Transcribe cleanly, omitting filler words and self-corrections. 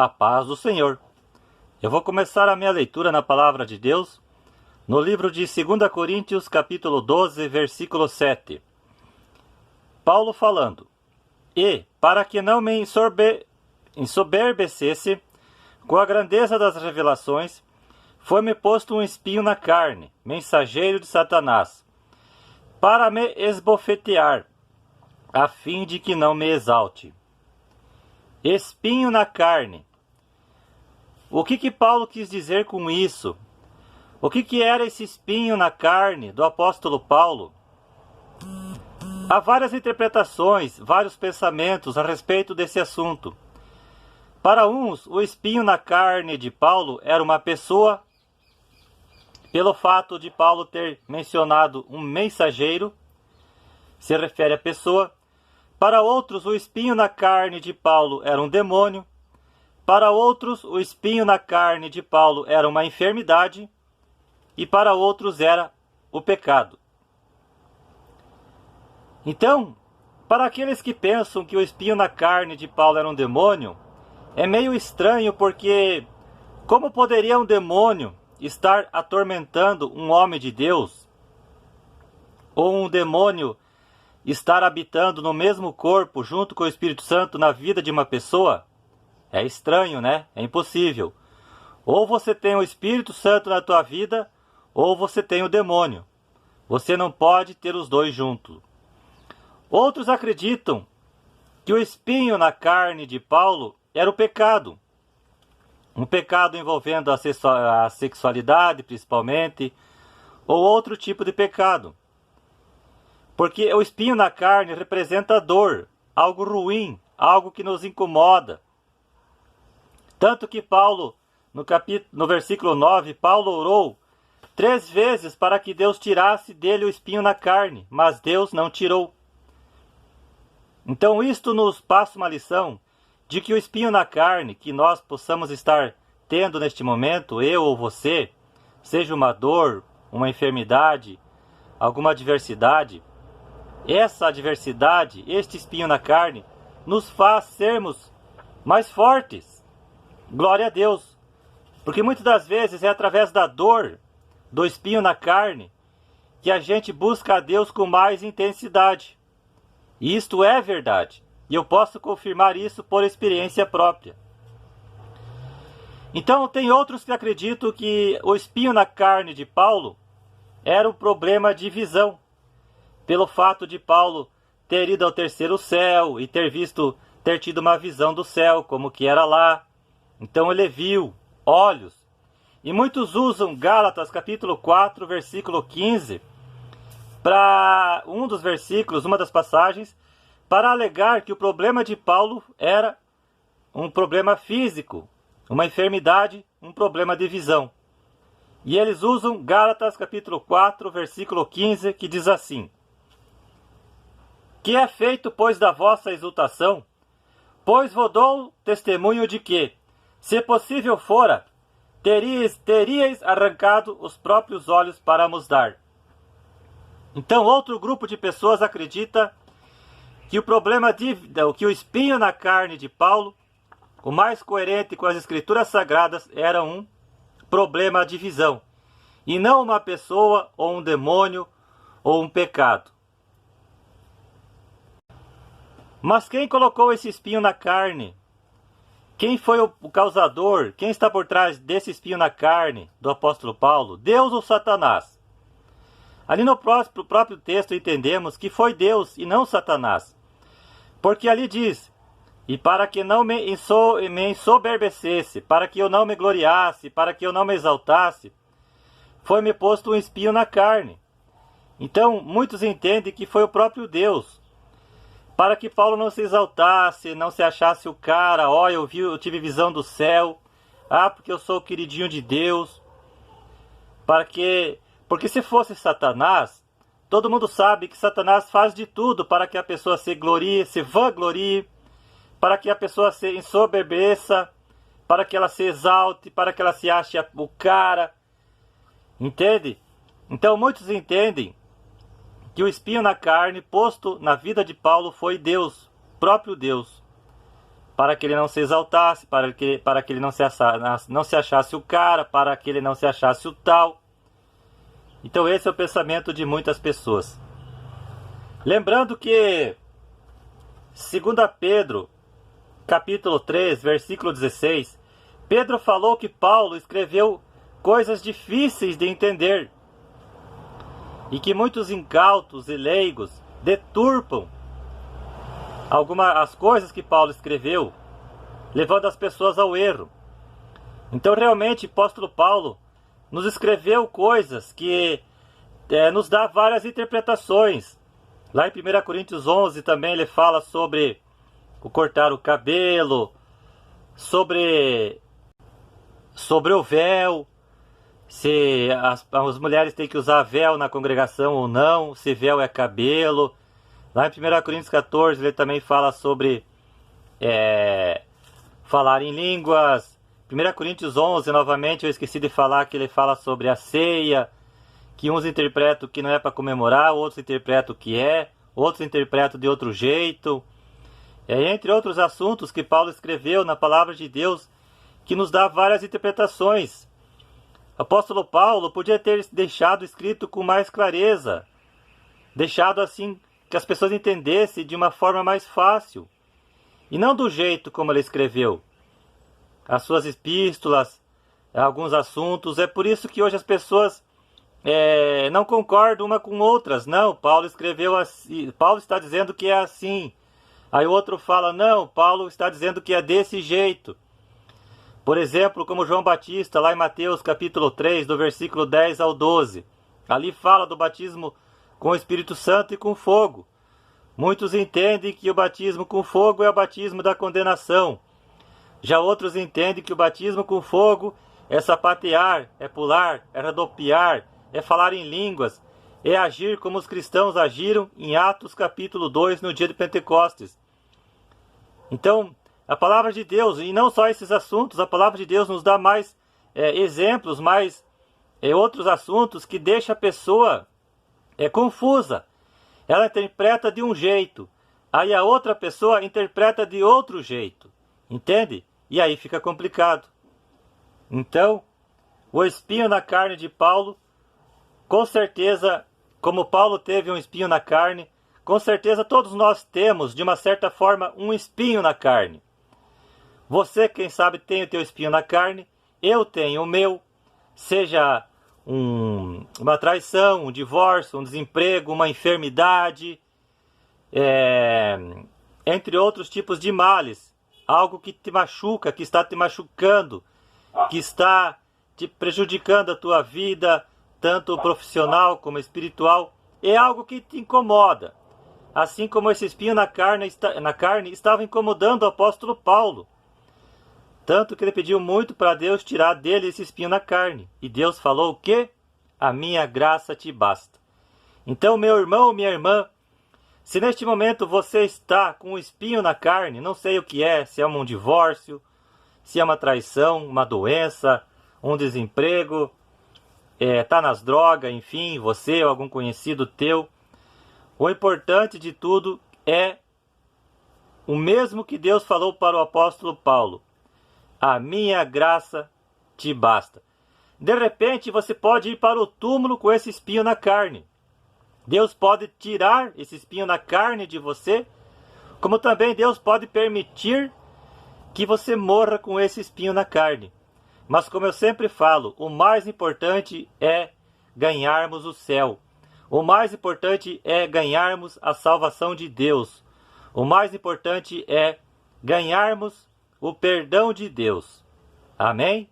A paz do Senhor. Eu vou começar a minha leitura na Palavra de Deus, no livro de 2 Coríntios, capítulo 12, versículo 7. Paulo falando: E, para que não me ensoberbecesse com a grandeza das revelações, foi-me posto um espinho na carne, mensageiro de Satanás, para me esbofetear, a fim de que não me exalte. Espinho na carne. O que Paulo quis dizer com isso? O que era esse espinho na carne do apóstolo Paulo? Há várias interpretações, vários pensamentos a respeito desse assunto. Para uns, o espinho na carne de Paulo era uma pessoa, pelo fato de Paulo ter mencionado um mensageiro, se refere à pessoa. Para outros, o espinho na carne de Paulo era um demônio. Para outros, o espinho na carne de Paulo era uma enfermidade. E para outros era o pecado. Então, para aqueles que pensam que o espinho na carne de Paulo era um demônio, é meio estranho porque como poderia um demônio estar atormentando um homem de Deus? Ou um demônio estar habitando no mesmo corpo junto com o Espírito Santo na vida de uma pessoa? É estranho, né? É impossível. Ou você tem o Espírito Santo na tua vida, ou você tem o demônio. Você não pode ter os dois juntos. Outros acreditam que o espinho na carne de Paulo era o pecado. Um pecado envolvendo a sexualidade, principalmente, ou outro tipo de pecado. Porque o espinho na carne representa dor, algo ruim, algo que nos incomoda. Tanto que Paulo, no versículo 9, Paulo orou 3 vezes para que Deus tirasse dele o espinho na carne, mas Deus não tirou. Então isto nos passa uma lição de que o espinho na carne que nós possamos estar tendo neste momento, eu ou você, seja uma dor, uma enfermidade, alguma adversidade, essa adversidade, este espinho na carne, nos faz sermos mais fortes. Glória a Deus. Porque muitas das vezes é através da dor, do espinho na carne, que a gente busca a Deus com mais intensidade. E isto é verdade. E eu posso confirmar isso por experiência própria. Então tem outros que acreditam que o espinho na carne de Paulo era um problema de visão. Pelo fato de Paulo ter ido ao terceiro céu e ter tido uma visão do céu, como que era lá. Então ele viu olhos. E muitos usam Gálatas capítulo 4, versículo 15, para um dos versículos, uma das passagens, para alegar que o problema de Paulo era um problema físico, uma enfermidade, um problema de visão. E eles usam Gálatas capítulo 4, versículo 15, que diz assim: Que é feito, pois, da vossa exultação? Pois vos dou testemunho de que, se possível fora, teríeis arrancado os próprios olhos para nos dar. Então outro grupo de pessoas acredita que que o espinho na carne de Paulo, o mais coerente com as escrituras sagradas, era um problema de visão, e não uma pessoa, ou um demônio, ou um pecado. Mas quem colocou esse espinho na carne? Quem foi o causador? Quem está por trás desse espinho na carne do apóstolo Paulo? Deus ou Satanás? Ali no próprio texto entendemos que foi Deus e não Satanás. Porque ali diz: E para que não me ensoberbecesse, para que eu não me gloriasse, para que eu não me exaltasse, foi-me posto um espinho na carne. Então muitos entendem que foi o próprio Deus, para que Paulo não se exaltasse, não se achasse o cara, eu tive visão do céu, porque eu sou o queridinho de Deus. Porque se fosse Satanás, todo mundo sabe que Satanás faz de tudo para que a pessoa se vanglorie, para que a pessoa se ensoberbeça, para que ela se exalte, para que ela se ache o cara. Entende? Então muitos entendem que o espinho na carne posto na vida de Paulo foi Deus, próprio Deus. para que ele não se exaltasse, para que ele não se achasse o cara, para que ele não se achasse o tal. Então esse é o pensamento de muitas pessoas. Lembrando que 2 Pedro, capítulo 3, versículo 16, Pedro falou que Paulo escreveu coisas difíceis de entender e que muitos incautos e leigos deturpam as coisas que Paulo escreveu, levando as pessoas ao erro. Então realmente o apóstolo Paulo nos escreveu coisas que nos dá várias interpretações. Lá em 1 Coríntios 11 também ele fala sobre o cortar o cabelo, sobre o véu, se as mulheres têm que usar véu na congregação ou não, se véu é cabelo. Lá em 1 Coríntios 14 ele também fala sobre falar em línguas. 1 Coríntios 11 novamente eu esqueci de falar que ele fala sobre a ceia, que uns interpretam que não é para comemorar, outros interpretam que é, outros interpretam de outro jeito. Entre outros assuntos que Paulo escreveu na palavra de Deus, que nos dá várias interpretações. O apóstolo Paulo podia ter deixado escrito com mais clareza, deixado assim que as pessoas entendessem de uma forma mais fácil, e não do jeito como ele escreveu. As suas epístolas, alguns assuntos, é por isso que hoje as pessoas não concordam uma com outras. Não, Paulo escreveu assim, Paulo está dizendo que é assim. Aí o outro fala, não, Paulo está dizendo que é desse jeito. Por exemplo, como João Batista, lá em Mateus capítulo 3, do versículo 10 ao 12. Ali fala do batismo com o Espírito Santo e com fogo. Muitos entendem que o batismo com fogo é o batismo da condenação. Já outros entendem que o batismo com fogo é sapatear, é pular, é rodopiar, é falar em línguas, é agir como os cristãos agiram em Atos capítulo 2 no dia de Pentecostes. Então, a palavra de Deus, e não só esses assuntos, a palavra de Deus nos dá mais exemplos, mais outros assuntos que deixa a pessoa confusa. Ela interpreta de um jeito, aí a outra pessoa interpreta de outro jeito, entende? E aí fica complicado. Então, o espinho na carne de Paulo, com certeza, como Paulo teve um espinho na carne, com certeza todos nós temos, de uma certa forma, um espinho na carne. Você, quem sabe, tem o teu espinho na carne, eu tenho o meu, seja uma traição, um divórcio, um desemprego, uma enfermidade, entre outros tipos de males, algo que te machuca, que está te machucando, que está te prejudicando a tua vida, tanto profissional como espiritual, é algo que te incomoda. Assim como esse espinho na carne estava incomodando o apóstolo Paulo. Tanto que ele pediu muito para Deus tirar dele esse espinho na carne. E Deus falou o quê? A minha graça te basta. Então, meu irmão, minha irmã, se neste momento você está com um espinho na carne, não sei o que é, se é um divórcio, se é uma traição, uma doença, um desemprego, está nas drogas, enfim, você ou algum conhecido teu, o importante de tudo é o mesmo que Deus falou para o apóstolo Paulo. A minha graça te basta. De repente você pode ir para o túmulo com esse espinho na carne. Deus pode tirar esse espinho na carne de você, como também Deus pode permitir que você morra com esse espinho na carne. Mas como eu sempre falo, o mais importante é ganharmos o céu. O mais importante é ganharmos a salvação de Deus. O mais importante é ganharmos o perdão de Deus. Amém?